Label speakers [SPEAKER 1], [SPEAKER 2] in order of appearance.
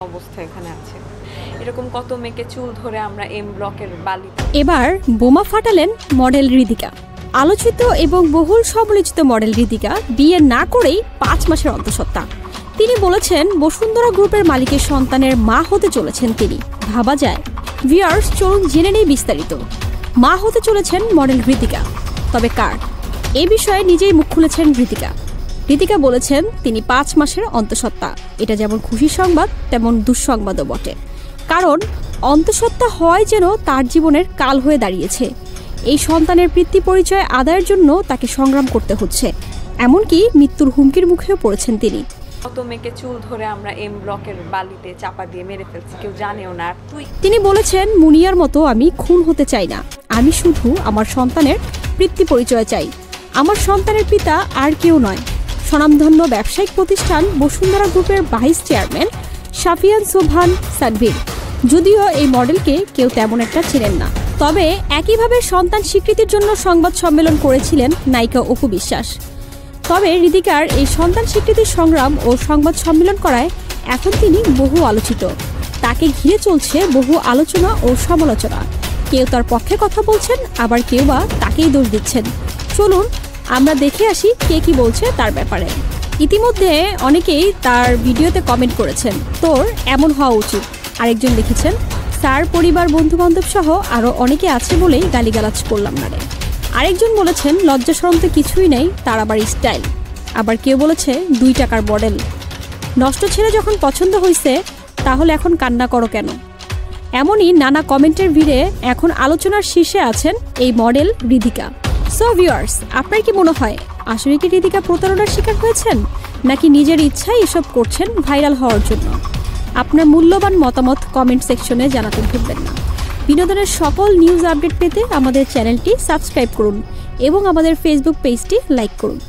[SPEAKER 1] অবস্থা এখানে আছে। এরকম কত মেয়েকে চুল ধরে আমরা এম ব্লকের বালি।
[SPEAKER 2] এবার বোমা ফাটালেন মডেল ঋতিকা। আলোচিত এবং বহুল সমালোচিত মডেল ঋতিকা বিয়ে না করেই 5 মাসের অন্তঃসত্ত্বা। তিনি বলেছেন বসুন্ধরা গ্রুপের মালিকের সন্তানের মা হতে চলেছেন তিনি। ভাবা যায়। ভিউয়ার্স, চলুন জেনে নেই বিস্তারিত। মা হতে চলেছেন মডেল ঋতিকা, তবে কার? এ বিষয়ে নিজেই মুখ খুলেছেন ঋতিকা। ঋতিকা বলেছেন তিনি 5 মাসের অন্তঃসত্ত্বা। এটা যেমন খুশির সংবাদ তেমন দুঃসংবাদও বটে, কারণ অন্তঃসত্ত্বা হয় যেন তার জীবনের কাল হয়ে দাঁড়িয়েছে। এই সন্তানের পিতৃ পরিচয় আদায়ের জন্য তাকে সংগ্রাম করতে হচ্ছে, এমনকি মৃত্যুর হুমকির মুখেও পড়েছেন তিনি।
[SPEAKER 1] কত মেয়েকে চুল ধরে আমরা এম ব্লকের বালিতে চাপা দিয়ে মেরে ফেলছি, কেউ জানেও না।
[SPEAKER 2] তিনি বলেছেন মুনিয়ার মতো আমি খুন হতে চাই না, আমি শুধু আমার সন্তানের পিতৃ পরিচয় চাই। আমার সন্তানের পিতা আর কেউ নয়, স্বনামধন্য ব্যবসায়িক প্রতিষ্ঠান বসুন্ধরা গ্রুপের ভাইস চেয়ারম্যান শাফিয়ান সোবহান সানভীর। যদিও এই মডেলকে কেউ তেমন একটা চেনেন না, তবে একইভাবে সন্তান স্বীকৃতির জন্য সংবাদ সম্মেলন করেছিলেন নায়িকা অপু বিশ্বাস। তবে ঋতিকার এই সন্তান স্বীকৃতির সংগ্রাম ও সংবাদ সম্মেলন করায় এখন তিনি বহু আলোচিত। তাকে ঘিরে চলছে বহু আলোচনা ও সমালোচনা। কেউ তার পক্ষে কথা বলছেন, আবার কেউ বা তাকেই দোষ দিচ্ছেন। চলুন আমরা দেখে আসি কে কি বলছে তার ব্যাপারে। ইতিমধ্যে অনেকেই তার ভিডিওতে কমেন্ট করেছেন, তোর এমন হওয়া উচিত। আরেকজন লিখেছেন, স্যার পরিবার বন্ধু বান্ধব সহ আরও অনেকে আছে বলেই গালিগালাজ করলাম না রে। আরেকজন বলেছেন লজ্জা শরম তো কিছুই নেই, তার আবার স্টাইল। আবার কেউ বলেছে 2 টাকার মডেল, নষ্ট ছেলে যখন পছন্দ হয়েছে তাহলে এখন কান্না করো কেন। এমনই নানা কমেন্টের ভিড়ে এখন আলোচনার শীর্ষে আছেন এই মডেল ঋতিকা। সো ভিউয়ার্স, আপনার কি মনে হয় আসলে কি ঋতিকা প্রতারণার শিকার হয়েছেন, নাকি নিজের ইচ্ছায় এসব করছেন ভাইরাল হওয়ার জন্য? আপনার মূল্যবান মতামত কমেন্ট সেকশনে জানাতে ভুলবেন না। বিনোদনের সকল নিউজ আপডেট পেতে আমাদের চ্যানেলটি সাবস্ক্রাইব করুন এবং আমাদের ফেসবুক পেজটি লাইক করুন।